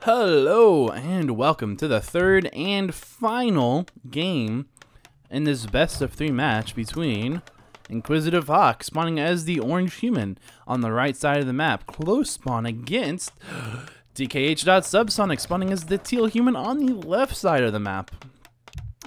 Hello and welcome to the third and final game in this best of 3 match between Inquisitive HawK spawning as the orange human on the right side of the map, close spawn against DkH.Subsonic spawning as the teal human on the left side of the map.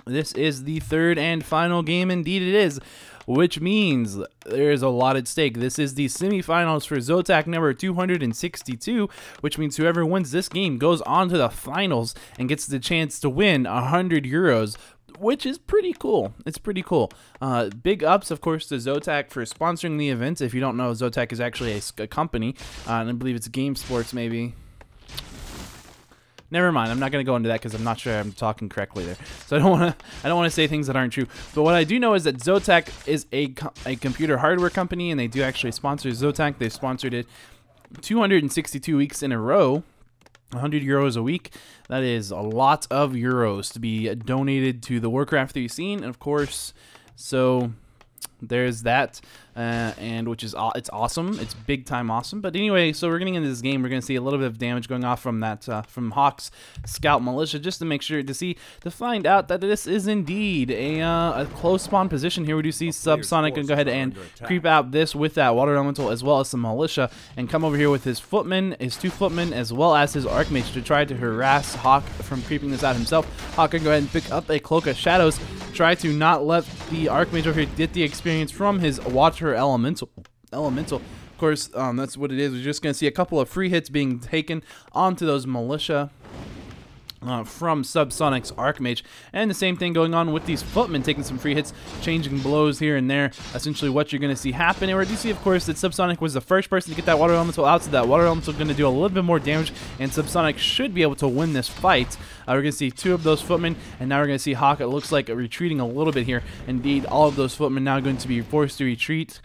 This is the third and final game, indeed it is, which means there is a lot at stake. This is the semifinals for ZOTAC number 262, which means whoever wins this game goes on to the finals and gets the chance to win 100 euros, which is pretty cool. It's pretty cool. Big ups, of course, to ZOTAC for sponsoring the event. If you don't know, ZOTAC is actually a company, and I believe it's Game Sports, maybe. Never mind. I'm not going to go into that because I'm not sure I'm talking correctly there. So I don't want to say things that aren't true. But what I do know is that ZOTAC is a computer hardware company, and they do actually sponsor ZOTAC. They've sponsored it 262 weeks in a row. 100 euros a week. That is a lot of euros to be donated to the Warcraft III scene, of course. So there's that, and which is it's awesome. It's big time awesome. But anyway, so we're getting into this game. We're going to see a little bit of damage going off from that from HawK's scout militia, just to make sure to find out that this is indeed a close spawn position here. We do see Subsonic going to go ahead and creep out this with that water elemental as well as some militia, and come over here with his footmen, his 2 footmen, as well as his archmage to try to harass HawK from creeping this out himself. HawK can go ahead and pick up a cloak of shadows, try to not let the archmage over here get the experience from his water elemental. Of course, that's what it is. We're just going to see a couple of free hits being taken onto those militia from Subsonic's Archmage, and the same thing going on with these footmen, taking some free hits, changing blows here and there. Essentially what you're going to see happen. And we do see, of course, that Subsonic was the first person to get that water elemental out, so that water elemental is going to do a little bit more damage, and Subsonic should be able to win this fight. We're going to see 2 of those footmen, and now we're going to see HawK, it looks like, retreating a little bit here. Indeed, all of those footmen now going to be forced to retreat.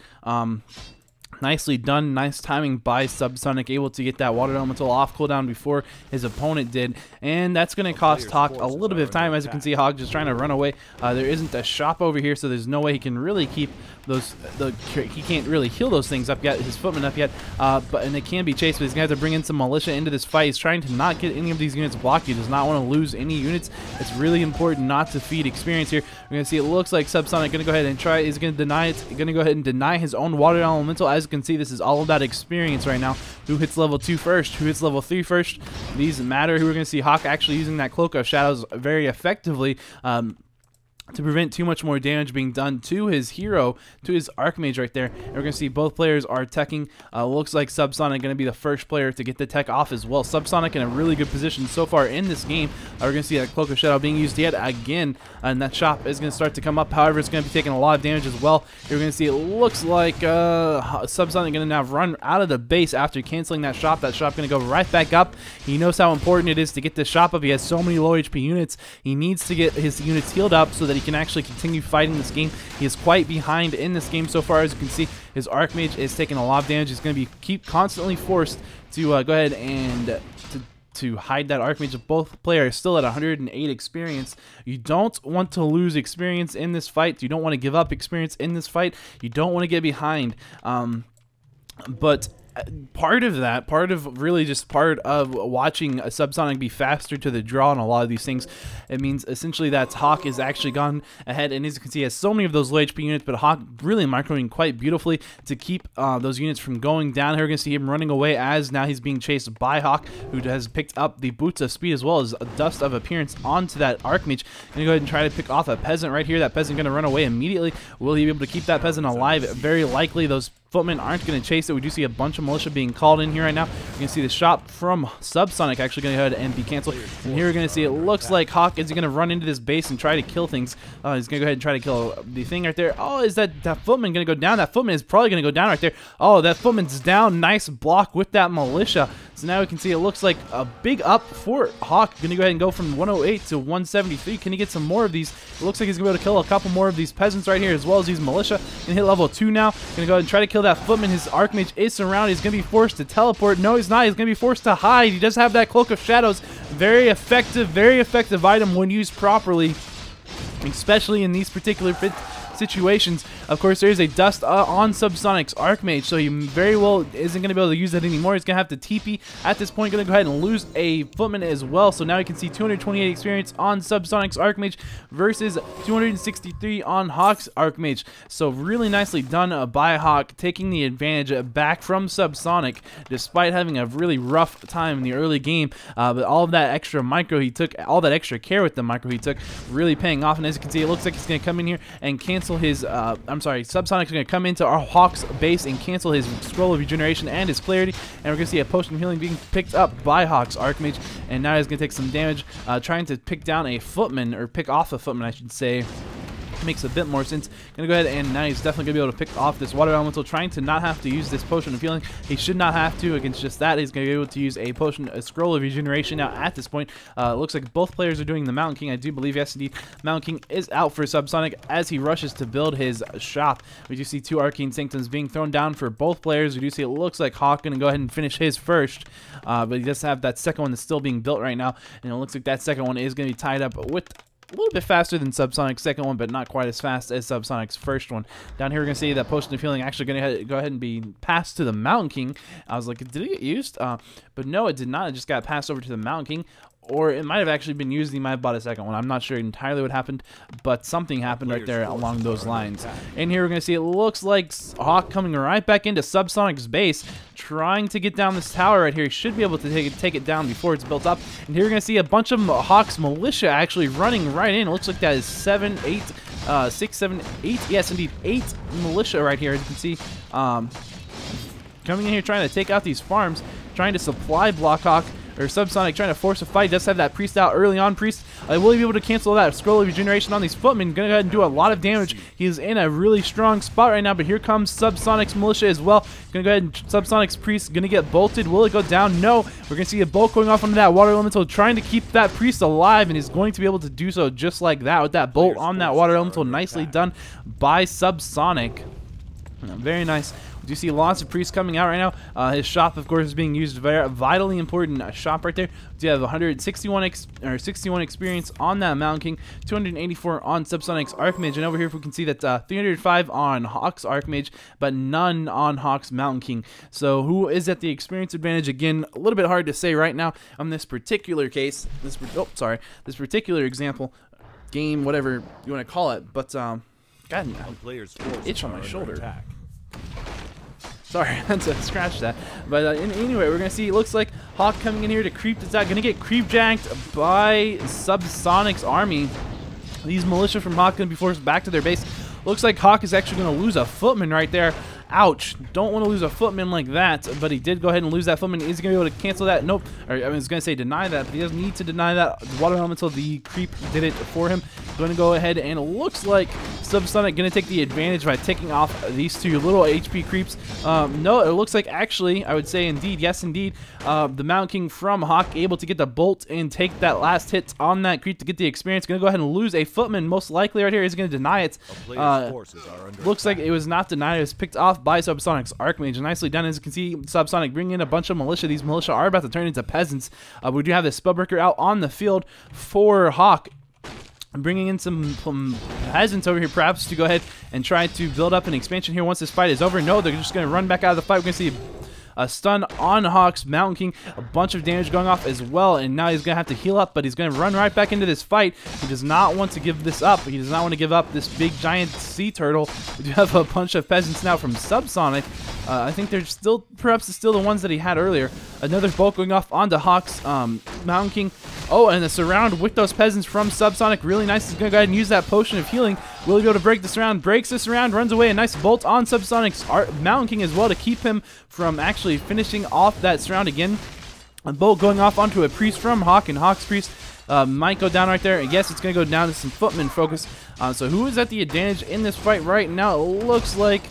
Nicely done, nice timing by Subsonic, able to get that water elemental off cooldown before his opponent did, and that's going to cost HawK a little bit of time. As you can see, HawK just trying to run away. There isn't a shop over here, so there's no way he can really keep those. He can't really heal those things up yet, his footmen up yet. And it can be chased, but he's going to have to bring in some militia into this fight. He's trying to not get any of these units blocked. He does not want to lose any units. It's really important not to feed experience here. We're going to see it looks like Subsonic going to go ahead and try. He's going to deny it. Going to go ahead and deny his own water elemental. As you can see, this is all about experience right now. Who hits level 2 first? Who hits level 3 first? These matter. Who we're going to see HawK actually using that Cloak of Shadows very effectively. To prevent too much more damage being done to his hero, to his Archmage right there. And we're going to see both players are teching. Looks like Subsonic going to be the first player to get the tech off as well. Subsonic in a really good position so far in this game. We're going to see that Cloak of Shadow being used yet again, and that shop is going to start to come up. However, it's going to be taking a lot of damage as well. You're going to see it looks like Subsonic going to now run out of the base after canceling that shop. That shop going to go right back up. He knows how important it is to get this shop up. He has so many low HP units. He needs to get his units healed up so that he can actually continue fighting this game. He is quite behind in this game so far. As you can see, his Archmage is taking a lot of damage. He's going to be constantly forced to go ahead and to hide that Archmage. Both players still at 108 experience. You don't want to lose experience in this fight. You don't want to give up experience in this fight. You don't want to get behind. But part of watching a Subsonic be faster to the draw on a lot of these things, it means essentially that HawK is actually gone ahead, and as you can see, he has so many of those low HP units, but HawK really microing quite beautifully to keep those units from going down. Here we're going to see him running away as now he's being chased by HawK, who has picked up the Boots of Speed as well as a Dust of Appearance onto that Archmage. Going to go ahead and try to pick off a peasant right here. That peasant going to run away immediately. Will he be able to keep that peasant alive? Very likely. Those footmen aren't going to chase it. We do see a bunch of militia being called in here right now. You're going to see the shop from Subsonic actually going to go ahead and be canceled. And here we're going to see it looks like HawK is going to run into this base and try to kill things. He's going to go ahead and try to kill the thing right there. Oh, is that footman going to go down? That footman is probably going to go down right there. Oh, that footman's down. Nice block with that militia. So now we can see it looks like a big up for HawK. Going to go ahead and go from 108 to 173. Can he get some more of these? It looks like he's going to be able to kill a couple more of these peasants right here as well as these militia. Can hit level 2 now. Going to go ahead and try to kill that footman. His Archmage is surrounded. He's going to be forced to teleport. No, he's not. He's going to be forced to hide. He does have that Cloak of Shadows. Very effective item when used properly, especially in these particular situations. Of course, there is a dust on Subsonic's Archmage, so he very well isn't going to be able to use that anymore. He's going to have to TP at this point. Going to go ahead and lose a footman as well. So now you can see 228 experience on Subsonic's Archmage versus 263 on HawK's Archmage. So really nicely done by HawK, taking the advantage back from Subsonic, despite having a really rough time in the early game. But all of that extra micro he took, all that extra care with the micro he took, really paying off. And as you can see, it looks like he's going to come in here and cancel his, Subsonic's going to come into our HawK's base and cancel his Scroll of Regeneration and his Clarity. And we're going to see a Potion of Healing being picked up by HawK's Archmage. And now he's going to take some damage, trying to pick down a footman, or pick off a footman, I should say. Makes a bit more sense. Gonna go ahead and now he's definitely gonna be able to pick off this water elemental, trying to not have to use this potion of healing. He should not have to against just that. He's gonna be able to use a scroll of regeneration now at this point. It looks like both players are doing the Mountain King. I do believe, yes indeed, Mountain King is out for Subsonic as he rushes to build his shop. We do see 2 Arcane Sanctums being thrown down for both players. We do see it looks like HawK gonna go ahead and finish his first, but he does have that second one that's still being built right now, and it looks like that second one is gonna be tied up with a little bit faster than Subsonic's second one, but not quite as fast as Subsonic's first one. Down here, we're going to see that Potion of Healing actually going to go ahead and be passed to the Mountain King. I was like, did it get used? But no, it did not. It just got passed over to the Mountain King. Or it might have actually been used. He might have bought a second one. I'm not sure entirely what happened, but something happened right there along those lines. And here we're going to see it looks like HawK coming right back into Subsonic's base, trying to get down this tower right here. He should be able to take it down before it's built up. And here we're going to see a bunch of HawK's militia actually running right in. It looks like that is 7, 8, 6, 7, 8. Yes, indeed, 8 militia right here. As you can see, coming in here trying to take out these farms, trying to supply block HawK. Or Subsonic trying to force a fight. Does have that priest out early on. Priest will be able to cancel that scroll of regeneration on these footmen. Gonna go ahead and do a lot of damage. He's in a really strong spot right now, but here comes Subsonic's militia as well. Gonna go ahead and Subsonic's priest gonna get bolted. Will it go down? No. We're gonna see a bolt going off onto that water elemental, trying to keep that priest alive, and he's going to be able to do so just like that with that bolt on that water elemental. Nicely done by Subsonic. Very nice. We do see lots of priests coming out right now. His shop, of course, is being used. Very vitally important shop right there. We do have 161 61 experience on that Mountain King, 284 on Subsonic's Archmage, and over here, if we can see that 305 on HawK's Archmage, but none on HawK's Mountain King. So who is at the experience advantage? Again, a little bit hard to say right now on this particular case. This particular example, game, whatever you want to call it. But God, itch on my shoulder. Sorry, I had to scratch that. But anyway, we're going to see, it looks like HawK coming in here to creep this out. Going to get creep jacked by Subsonic's army. These militia from HawK going to be forced back to their base. Looks like HawK is actually going to lose a footman right there. Ouch. Don't want to lose a footman like that, but he did go ahead and lose that footman. Is he going to be able to cancel that? Nope. Or, I was going to say deny that, but he doesn't need to deny that. The water elemental, the creep did it for him. Going to go ahead, and it looks like Subsonic going to take the advantage by taking off these 2 little HP creeps. No, it looks like actually, I would say indeed, yes indeed, the Mountain King from HawK able to get the bolt and take that last hit on that creep to get the experience. Going to go ahead and lose a footman, most likely right here. He's going to deny it. Looks like it was not denied. It was picked off by Subsonic's Archmage. Nicely done. As you can see, Subsonic bringing in a bunch of militia. These militia are about to turn into peasants. We do have this Spellbreaker out on the field for HawK. I'm bringing in some peasants over here, perhaps, to go ahead and try to build up an expansion here once this fight is over. No, they're just going to run back out of the fight. We're going to see a stun on HawK's Mountain King, a bunch of damage going off as well, and now he's going to have to heal up, but he's going to run right back into this fight. He does not want to give this up. He does not want to give up this big giant sea turtle. We do have a bunch of peasants now from Subsonic. I think they're still, perhaps it's still the ones that he had earlier. Another bolt going off onto HawK's Mountain King. Oh, and the surround with those peasants from Subsonic. Really nice. He's going to go ahead and use that potion of healing. Will he be able to break the surround? Breaks the surround, runs away. A nice bolt on Subsonic's Mountain King as well to keep him from actually finishing off that surround again. A bolt going off onto a priest from HawK, and HawK's priest might go down right there. And yes, it's going to go down to some footman focus. So who is at the advantage in this fight right now? It looks like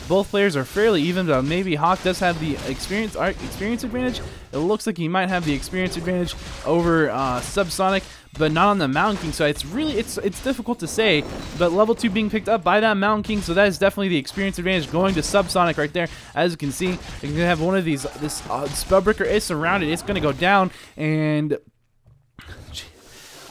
both players are fairly even, but maybe HawK does have the experience advantage. It looks like he might have the experience advantage over Subsonic, but not on the Mountain King. So it's really it's difficult to say. But level 2 being picked up by that Mountain King, so that is definitely the experience advantage going to Subsonic right there. As you can see, you're gonna have one of these. This Spellbreaker is surrounded. It's gonna go down, and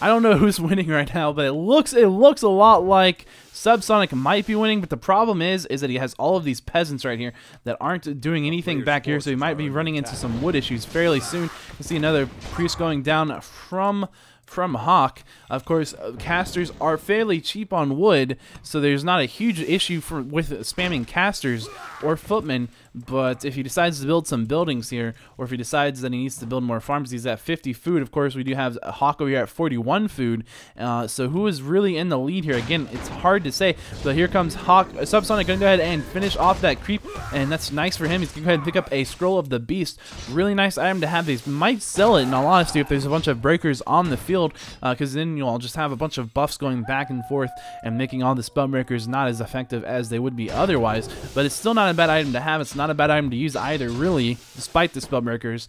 I don't know who's winning right now, but it looks a lot like Subsonic might be winning, but the problem is that he has all of these peasants right here that aren't doing anything back here, so he might be running into some wood issues fairly soon. You see another priest going down from HawK. Of course, casters are fairly cheap on wood, so there's not a huge issue with spamming casters or footmen. But if he decides to build some buildings here, or if he decides that he needs to build more farms, he's at 50 food. Of course, we do have HawK over here at 41 food. So who is really in the lead here? Again, it's hard to say. But here comes HawK. Subsonic going to go ahead and finish off that creep, and that's nice for him. He's going to go ahead and pick up a Scroll of the Beast. Really nice item to have. These might sell it, in all honesty, if there's a bunch of breakers on the field, because then you'll just have a bunch of buffs going back and forth and making all the spell breakers not as effective as they would be otherwise. But it's still not a bad item to have. It's not a bad item to use either, really, despite the spell breakers.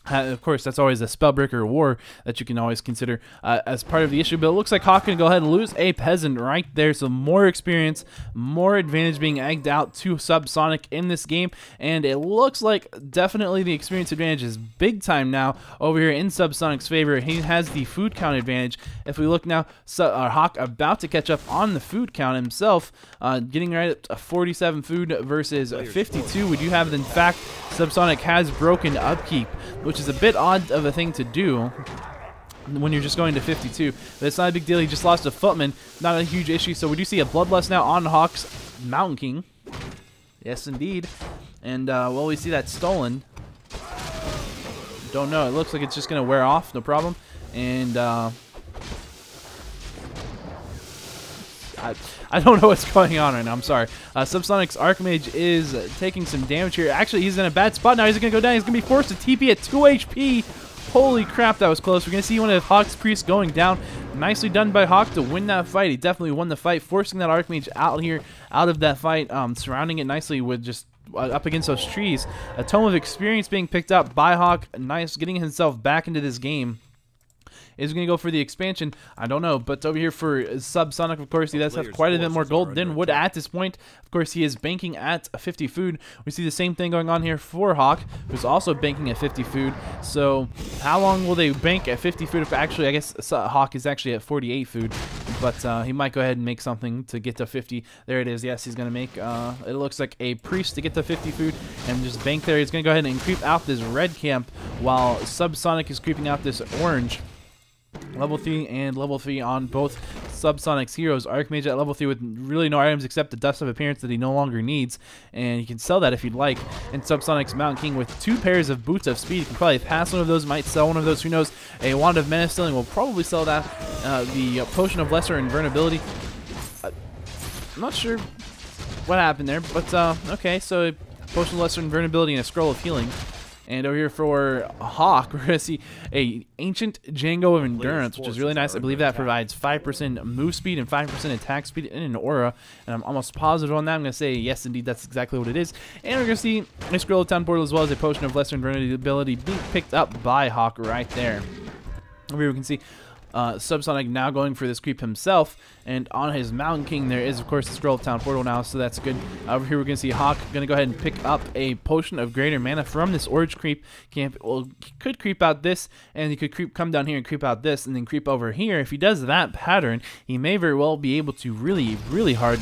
Of course, that's always a Spellbreaker war that you can always consider as part of the issue. But it looks like HawK can go ahead and lose a peasant right there. So more experience, more advantage being egged out to Subsonic in this game. And it looks like definitely the experience advantage is big time now over here in Subsonic's favor. He has the food count advantage. If we look now, HawK about to catch up on the food count himself, getting right up to 47 food versus 52. We do have, in fact, Subsonic has broken upkeep, which is a bit odd of a thing to do when you're just going to 52. But it's not a big deal. He just lost a footman. Not a huge issue. So we do see a bloodlust now on HawK's Mountain King. Yes, indeed. And, well, we see that stolen. Don't know. It looks like it's just going to wear off. No problem. And, I don't know what's going on right now. I'm sorry. Subsonic's Archmage is taking some damage here. Actually, he's in a bad spot now. He's going to go down. He's going to be forced to TP at 2 HP. Holy crap, that was close. We're going to see one of HawK's priests going down. Nicely done by HawK to win that fight. He definitely won the fight, forcing that Archmage out of that fight, surrounding it nicely with just up against those trees. A Tome of Experience being picked up by HawK. Nice, getting himself back into this game. Is going to go for the expansion? I don't know. But over here for Subsonic, of course, he does have quite a bit more gold than wood at this point. Of course, he is banking at 50 food. We see the same thing going on here for HawK, who's also banking at 50 food. So how long will they bank at 50 food? If actually, I guess HawK is actually at 48 food. But he might go ahead and make something to get to 50. There it is. Yes, he's going to make, it looks like a priest to get to 50 food and just bank there. He's going to go ahead and creep out this red camp while Subsonic is creeping out this orange. Level 3 and level 3 on both Subsonic's heroes. Archmage at level 3 with really no items except the Dust of Appearance that he no longer needs, and you can sell that if you'd like. And Subsonic's Mountain King with 2 pairs of Boots of Speed. You can probably pass one of those, might sell one of those, who knows. A Wand of Menace Stealing will probably sell that. The Potion of Lesser Invulnerability. I'm not sure what happened there, but okay, so Potion of Lesser Invulnerability and a Scroll of Healing. And over here for HawK, we're going to see a Ancient Django of Endurance, which is really nice. I believe that provides 5% move speed and 5% attack speed in an aura. And I'm almost positive on that. I'm going to say, yes, indeed, that's exactly what it is. And we're going to see a Scroll of Town Portal as well as a Potion of Lesser Invulnerability being picked up by HawK right there. Over here we can see Subsonic now going for this creep himself, and on his Mountain King there is of course the Scroll of Town Portal now, so that's good. Over here we're going to see HawK going to go ahead and pick up a Potion of Greater Mana from this Orange creep camp. Well, he could creep out this, and he could come down here and creep out this, and then creep over here. If he does that pattern, he may very well be able to really hard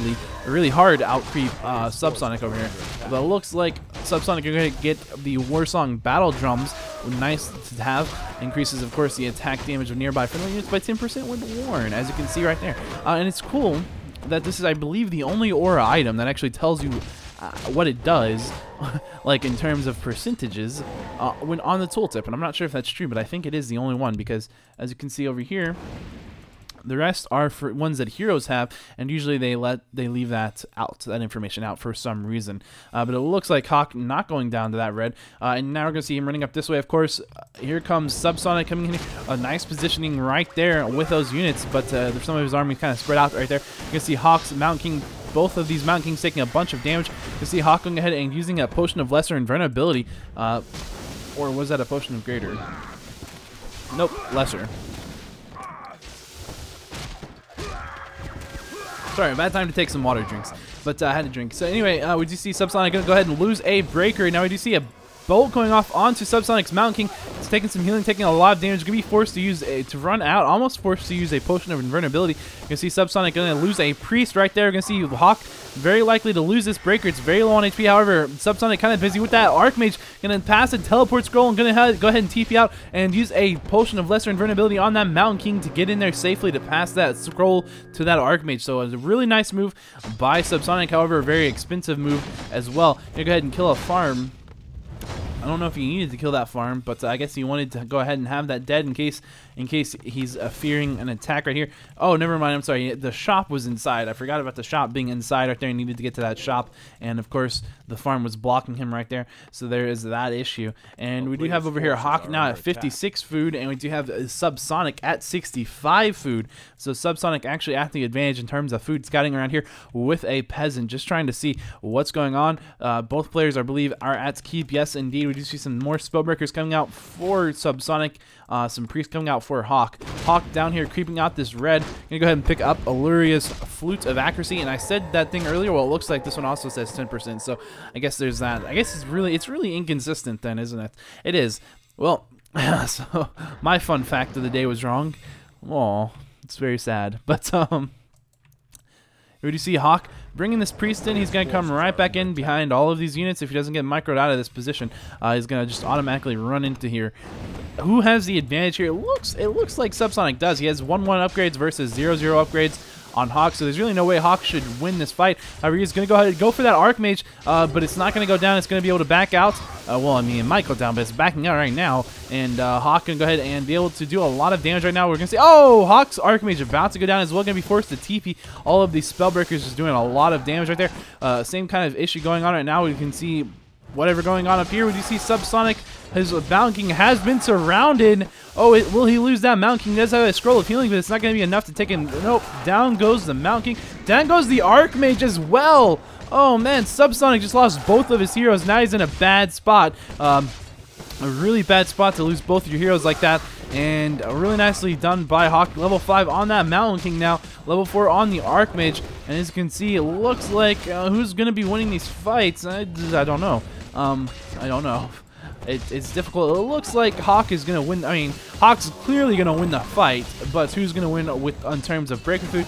out creep Subsonic over here. But it looks like Subsonic are going to get the Warsong Battle Drums. Nice to have. Increases, of course, the attack damage of nearby friendly units by 10% with Warren, as you can see right there. And it's cool that this is, I believe, the only aura item that actually tells you what it does, like in terms of percentages, when on the tooltip. And I'm not sure if that's true, but I think it is the only one, because as you can see over here, the rest are for ones that heroes have, and usually they leave that information out for some reason. But it looks like HawK not going down to that red, and now we're gonna see him running up this way. Of course, here comes Subsonic coming in. A nice positioning right there with those units, but there's some of his army kind of spread out right there. You can see HawK's Mountain King. Both of these Mountain Kings taking a bunch of damage. You can see HawK going ahead and using a Potion of Lesser Invulnerability, or was that a Potion of Greater? Nope, Lesser. Sorry, bad time to take some water drinks, but I had to drink. So anyway, we do see Subsonic going to go ahead and lose a breaker. Now we do see a bolt going off onto Subsonic's Mountain King. It's taking some healing, taking a lot of damage. Going to be forced to use to run out, almost forced to use a potion of invulnerability. You can see Subsonic going to lose a priest right there. You're going to see HawK very likely to lose this breaker. It's very low on HP. However, Subsonic kind of busy with that. Archmage going to pass a teleport scroll and going to go ahead and TP out and use a potion of lesser invulnerability on that Mountain King to get in there safely to pass that scroll to that Archmage. So it was a really nice move by Subsonic. However, a very expensive move as well. You go ahead and kill a farm. I don't know if he needed to kill that farm, but I guess he wanted to go ahead and have that dead in case he's fearing an attack right here. Oh, never mind. I'm sorry. The shop was inside. I forgot about the shop being inside right there. He needed to get to that shop, and of course the farm was blocking him right there. So there is that issue. And we do have over here HawK now at 56 food, and we do have Subsonic at 65 food. So Subsonic actually at the advantage in terms of food scouting around here with a peasant, just trying to see what's going on. Both players, I believe, are at keep. Yes, indeed. We do see some more spellbreakers coming out for Subsonic. Some priests coming out for HawK. HawK down here creeping out this red. Gonna go ahead and pick up Alluria's Flute of Accuracy. And I said that thing earlier. Well, it looks like this one also says 10%. So I guess there's that. I guess it's really inconsistent then, isn't it? It is. Well, so my fun fact of the day was wrong. Oh, it's very sad. But we do see HawK bringing this priest in. He's going to come right back in behind all of these units. If he doesn't get microed out of this position, he's going to just automatically run into here. Who has the advantage here? It looks like Subsonic does. He has 1-1 upgrades versus 0-0 upgrades on HawK, so there's really no way HawK should win this fight. However, he's going to go ahead and go for that Archmage, but it's not going to go down. It's going to be able to back out. Well, I mean, it might go down, but it's backing out right now. And HawK can go ahead and be able to do a lot of damage right now. We're going to see, oh, HawK's Archmage about to go down as well. Going to be forced to TP. All of these Spellbreakers is doing a lot of damage right there. Same kind of issue going on right now. We can see whatever going on up here. We do see Subsonic. His Mountain King has been surrounded. Oh, will he lose that? Mountain King does have a scroll of healing, but it's not going to be enough to take him. Nope. Down goes the Mountain King. Down goes the Archmage as well. Oh, man. Subsonic just lost both of his heroes. Now he's in a bad spot. A really bad spot to lose both of your heroes like that. And really nicely done by HawK. Level 5 on that Mountain King now. Level 4 on the Archmage. And as you can see, it looks like who's going to be winning these fights? I don't know. I don't know. It's difficult. It looks like HawK is going to win. I mean, HawK's clearly going to win the fight, but who's going to win in terms of breaking food?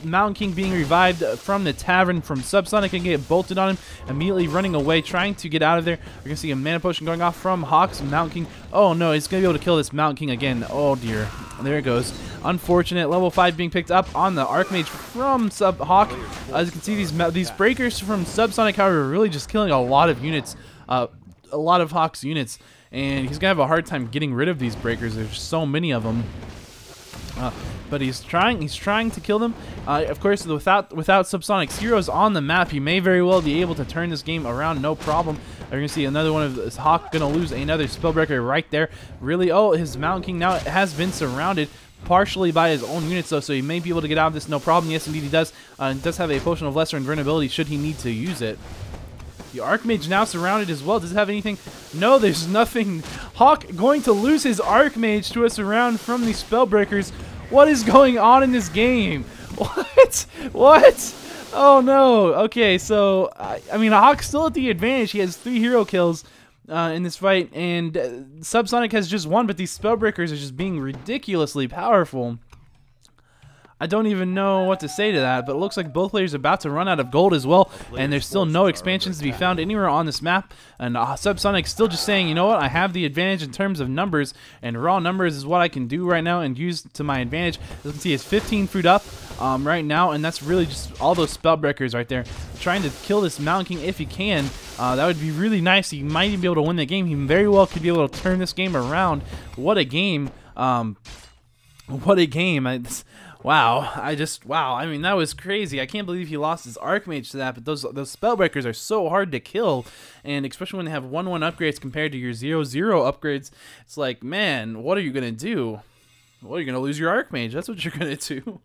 Mountain King being revived from the tavern from Subsonic and get bolted on him, immediately running away, trying to get out of there. We're going to see a mana potion going off from HawK's Mountain King. Oh, no, he's going to be able to kill this Mountain King again. Oh, dear. There it goes. Unfortunate. Level 5 being picked up on the Archmage from HawK. As you can see, these breakers from Subsonic, however, are really just killing a lot of units. A lot of HawK's units, and he's gonna have a hard time getting rid of these breakers. There's so many of them, but he's trying to kill them. Of course, without Subsonic's heroes on the map, he may very well be able to turn this game around, no problem. You're gonna see another one of HawK gonna lose another spellbreaker right there. Really, oh, his Mountain King now has been surrounded partially by his own units, though, so he may be able to get out of this, no problem. Yes, indeed, he does. Does have a potion of lesser invulnerability should he need to use it. The Archmage now surrounded as well. Does it have anything? No, there's nothing. HawK going to lose his Archmage to a surround from these Spellbreakers. What is going on in this game? What? What? Oh, no. Okay, so, I mean, HawK's still at the advantage. He has 3 hero kills in this fight, and Subsonic has just 1, but these Spellbreakers are just being ridiculously powerful. I don't even know what to say to that, but it looks like both players are about to run out of gold as well, and there's still no expansions to be found anywhere on this map, and Subsonic's still just saying, you know what, I have the advantage in terms of numbers, and raw numbers is what I can do right now and use to my advantage. As you can see, it's 15 food up right now, and that's really just all those Spellbreakers right there. Trying to kill this Mountain King if he can. That would be really nice. He might even be able to win the game. He very well could be able to turn this game around. What a game. What a game. Wow, wow, I mean, that was crazy. I can't believe he lost his Archmage to that, but those Spellbreakers are so hard to kill, and especially when they have 1-1 upgrades compared to your 0-0 upgrades, it's like, man, what are you going to do? Well, you're going to lose your Archmage. That's what you're going to do.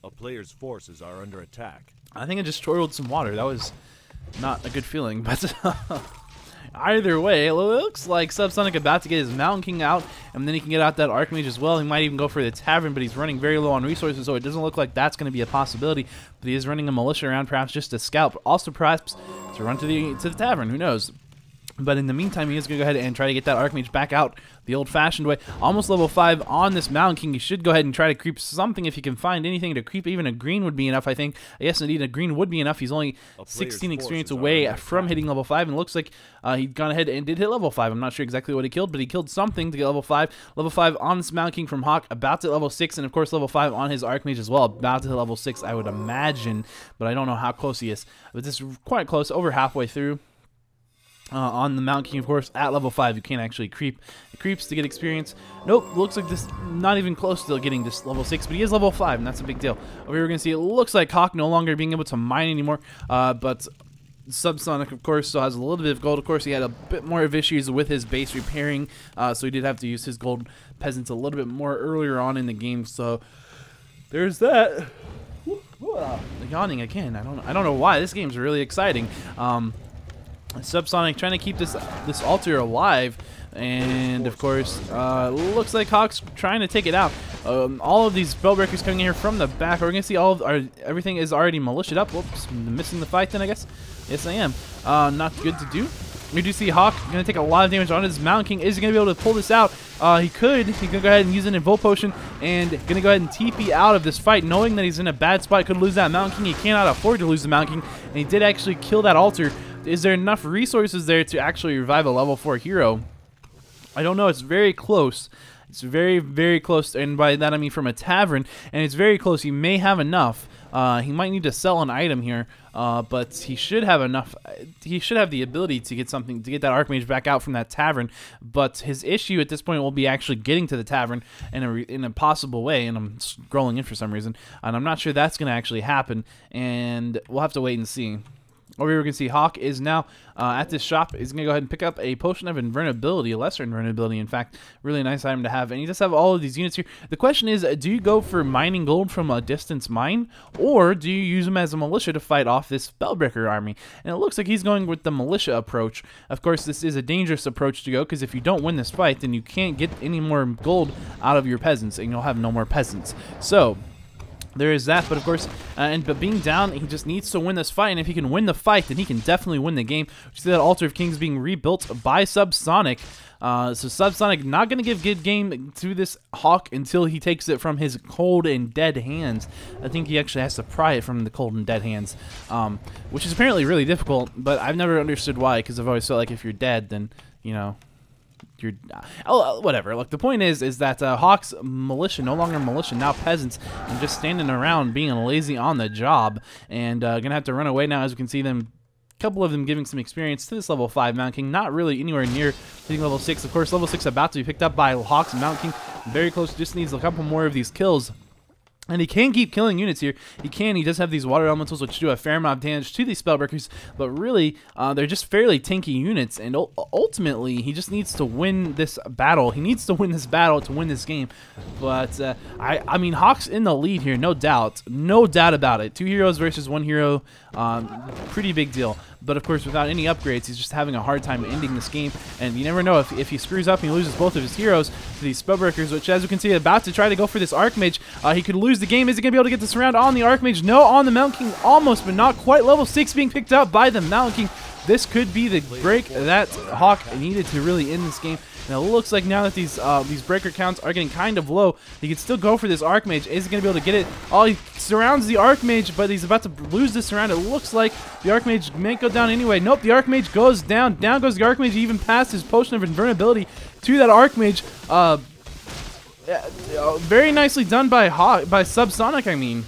A player's forces are under attack. I think I just chortled some water. That was not a good feeling, but either way, it looks like Subsonic about to get his Mountain King out, and then he can get out that Archmage as well. He might even go for the Tavern, but he's running very low on resources, so it doesn't look like that's going to be a possibility. But he is running a militia around, perhaps just to scout, but also perhaps to run to the Tavern. Who knows? But in the meantime, he is going to go ahead and try to get that Archmage back out the old-fashioned way. Almost level 5 on this Mountain King. He should go ahead and try to creep something if he can find anything to creep. Even a green would be enough, I think. Yes, indeed, a green would be enough. He's only 16 experience away from hitting level 5, and it looks like he'd gone ahead and did hit level 5. I'm not sure exactly what he killed, but he killed something to get level 5. Level 5 on this Mountain King from HawK, about to hit level 6, and of course level 5 on his Archmage as well, about to hit level 6, I would imagine, but I don't know how close he is. But this is quite close, over halfway through. On the Mountain King, of course, at level 5, you can't actually creep. It creeps to get experience. Nope, looks like this not even close to getting this level 6, but he is level 5, and that's a big deal. Over here, we're going to see it looks like HawK no longer being able to mine anymore, but Subsonic, of course, still has a little bit of gold. Of course, he had a bit more of issues with his base repairing, so he did have to use his gold peasants a little bit more earlier on in the game, so there's that. Yawning again. I don't know why. This game's really exciting. Subsonic trying to keep this altar alive, and of course looks like HawK's trying to take it out. All of these spellbreakers coming in here from the back. We're gonna see all of everything is already militiaed up. Whoops, I'm missing the fight then, I guess. Yes, I am. Not good to do. We do see HawK gonna take a lot of damage on his Mountain King. Is he gonna be able to pull this out? He could. He's gonna go ahead and use an Invoke Potion and gonna go ahead and TP out of this fight, knowing that he's in a bad spot. Could lose that Mountain King. He cannot afford to lose the Mountain King, and he did actually kill that altar. Is there enough resources there to actually revive a level 4 hero? I don't know. It's very close. It's very, very close, and by that I mean from a tavern, and it's very close. He may have enough. He might need to sell an item here, but he should have enough. He should have the ability to get something, to get that Archmage back out from that tavern. But his issue at this point will be actually getting to the tavern in a possible way. And I'm scrolling in for some reason, and I'm not sure that's going to actually happen. And we'll have to wait and see. Over here we can see HawK is now at this shop. He's going to go ahead and pick up a Potion of Invulnerability, a lesser invulnerability, in fact. Really nice item to have. And he does have all of these units here. The question is, do you go for mining gold from a distance mine, or do you use them as a militia to fight off this Spellbreaker army? And it looks like he's going with the militia approach. Of course, this is a dangerous approach to go, because if you don't win this fight, then you can't get any more gold out of your peasants, and you'll have no more peasants. So there is that, but of course, but being down, he just needs to win this fight, and if he can win the fight, then he can definitely win the game. You see that Altar of Kings being rebuilt by Subsonic. So Subsonic not going to give good game to this HawK until he takes it from his cold and dead hands. I think he actually has to pry it from the cold and dead hands, which is apparently really difficult, but I've never understood why, because I've always felt like if you're dead, then, you know, you're whatever. Look, the point is that HawK's militia, no longer militia, now peasants, and just standing around being lazy on the job, and gonna have to run away now. As we can see them, a couple of them giving some experience to this level 5 Mountain King, not really anywhere near hitting level 6. Of course, level 6 about to be picked up by HawK's Mountain King, very close, just needs a couple more of these kills. And he can keep killing units here. He can. He does have these water elementals, which do a fair amount of damage to these spellbreakers. But really, they're just fairly tanky units. And ultimately, he just needs to win this battle. He needs to win this battle to win this game. But I mean, HawK's in the lead here, no doubt. No doubt about it. 2 heroes versus 1 hero. Pretty big deal. But of course, without any upgrades, he's just having a hard time ending this game. And you never know if he screws up and he loses both of his heroes to these spellbreakers, which, as you can see, about to try to go for this Archmage. He could lose the game. Is he going to be able to get this round on the Archmage? No, on the Mountain King, almost, but not quite. Level 6 being picked up by the Mountain King. This could be the break that HawK needed to really end this game. And it looks like now that these breaker counts are getting kind of low, he can still go for this Archmage. Is he going to be able to get it? Oh, he surrounds the Archmage, but he's about to lose this round. It looks like the Archmage may go down anyway. Nope, the Archmage goes down. Down goes the Archmage, even past his Potion of Invulnerability to that Archmage. Very nicely done by Subsonic, I mean.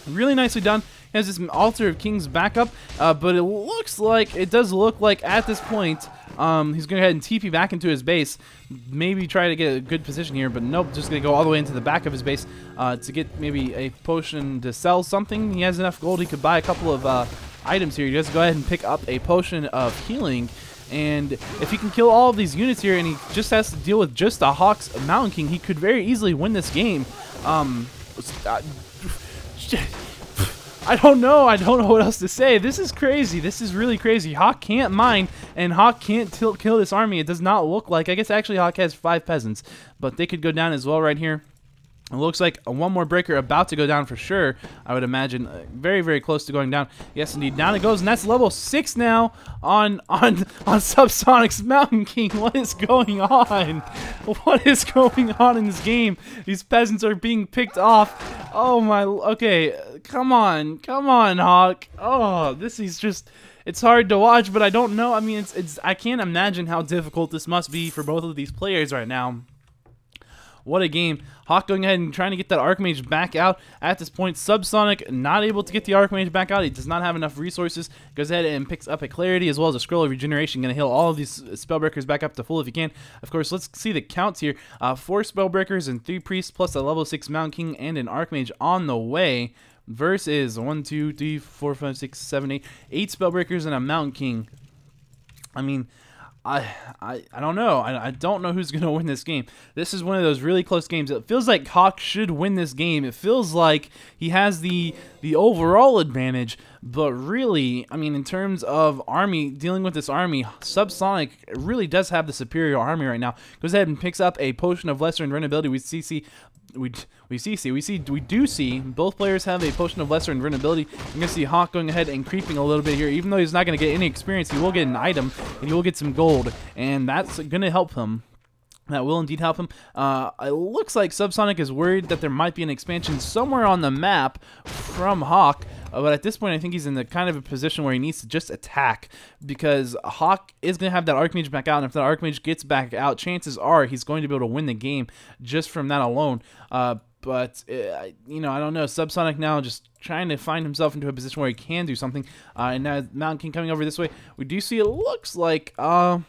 Really nicely done. He has this Altar of Kings backup, but it does look like at this point, he's going to go ahead and TP back into his base. Maybe try to get a good position here, but nope, just going to go all the way into the back of his base to get maybe a potion to sell something. He has enough gold, he could buy a couple of items here. He just go ahead and pick up a potion of healing. And if he can kill all of these units here and he just has to deal with just a HawK's Mountain King, he could very easily win this game. I don't know what else to say. This is crazy. This is really crazy. HawK can't mine, and HawK can't kill this army. It does not look like. I guess actually HawK has 5 peasants, but they could go down as well right here. It looks like one more breaker about to go down for sure. I would imagine very, very close to going down. Yes, indeed. Down it goes, and that's level 6 now on Subsonic's Mountain King. What is going on? What is going on in this game? These peasants are being picked off. Oh my. Okay, come on, HawK. Oh, this is just. It's hard to watch, but I don't know. I mean, I can't imagine how difficult this must be for both of these players right now. What a game. HawK going ahead and trying to get that Archmage back out. At this point, Subsonic not able to get the Archmage back out. He does not have enough resources. Goes ahead and picks up a Clarity as well as a Scroll of Regeneration. Going to heal all of these Spellbreakers back up to full if he can. Of course, let's see the counts here. 4 Spellbreakers and 3 Priests plus a level 6 Mountain King and an Archmage on the way. Versus 1, 2, 3, 4, 5, 6, 7, 8. 8 Spellbreakers and a Mountain King. I mean, I don't know. I don't know who's going to win this game. This is one of those really close games. It feels like HawK should win this game. It feels like he has the overall advantage. But really, I mean, in terms of army, dealing with this army, Subsonic really does have the superior army right now. Goes ahead and picks up a Potion of Lesser Invulnerability. We do see both players have a Potion of Lesser Invulnerability. You're going to see HawK going ahead and creeping a little bit here. Even though he's not going to get any experience, he will get an item, and he will get some gold, and that's going to help him. That will indeed help him. It looks like Subsonic is worried that there might be an expansion somewhere on the map from HawK. But at this point, I think he's in the kind of a position where he needs to just attack, because HawK is going to have that Archmage back out, and if that Archmage gets back out, chances are he's going to be able to win the game just from that alone. But you know, I don't know. Subsonic now just trying to find himself into a position where he can do something. And now Mountain King coming over this way. We do see it looks like I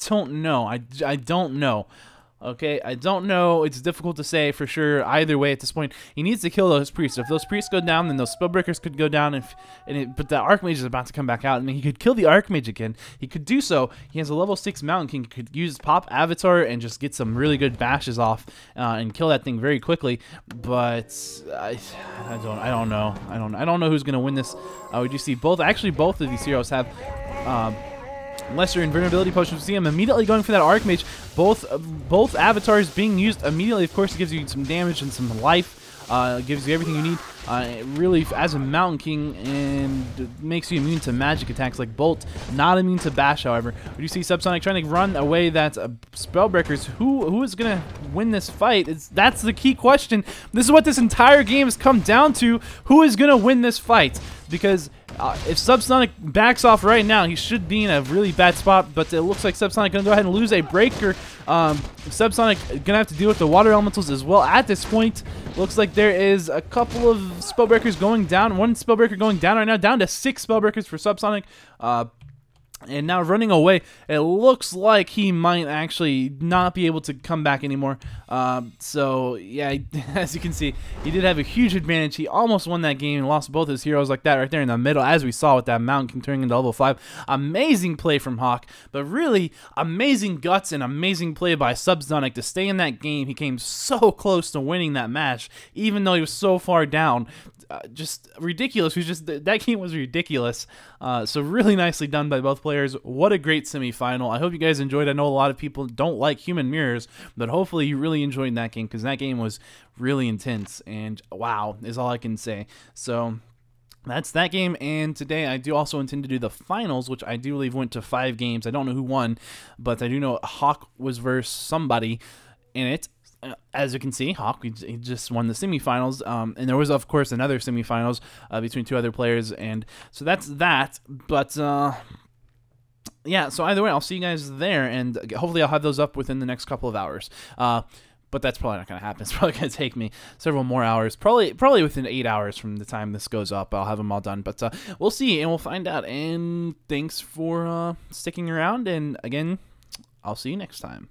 don't know. I don't know. Okay, I don't know. It's difficult to say for sure either way at this point. He needs to kill those priests. If those priests go down, then those Spellbreakers could go down. But the Archmage is about to come back out. I mean, he could kill the Archmage again. He could do so. He has a level 6 Mountain King. He could use Pop Avatar and just get some really good bashes off and kill that thing very quickly. But I don't know. I don't know who's gonna win this. We do see both. Actually, both of these heroes have. Lesser Invulnerability Potions. We see him immediately going for that Archmage. Both avatars being used immediately. Of course, it gives you some damage and some life. Gives you everything you need. Really, as a Mountain King, and makes you immune to magic attacks like Bolt. Not immune to Bash, however. We do see Subsonic trying to run away that Spellbreakers. Who is going to win this fight? That's the key question. This is what this entire game has come down to. Who is going to win this fight? Because if Subsonic backs off right now, he should be in a really bad spot, but it looks like Subsonic going to go ahead and lose a breaker. Subsonic going to have to deal with the water elementals as well at this point. Looks like there is a couple of Spellbreakers going down. One Spellbreaker going down right now, down to 6 Spellbreakers for Subsonic. And now running away, it looks like he might actually not be able to come back anymore. So, yeah, as you can see, he did have a huge advantage. He almost won that game and lost both his heroes like that right there in the middle, as we saw with that Mountain King turning into level 5. Amazing play from HawK, but really amazing guts and amazing play by Subsonic to stay in that game. He came so close to winning that match, even though he was so far down. Just ridiculous. That game was ridiculous. So really nicely done by both players. What a great semifinal. I hope you guys enjoyed. I know a lot of people don't like human mirrors, but hopefully you really enjoyed that game, because that game was really intense, and wow is all I can say. So that's that game, and today I do also intend to do the finals, which I do believe went to 5 games. I don't know who won, but I do know HawK was versus somebody in it. As you can see, HawK, he just won the semifinals, and there was, of course, another semifinals between 2 other players, and so that's that. But yeah, so either way, I'll see you guys there, and hopefully I'll have those up within the next couple of hours. But that's probably not going to happen. It's probably going to take me several more hours, probably within 8 hours from the time this goes up. I'll have them all done, but we'll see, and we'll find out. And thanks for sticking around, and again, I'll see you next time.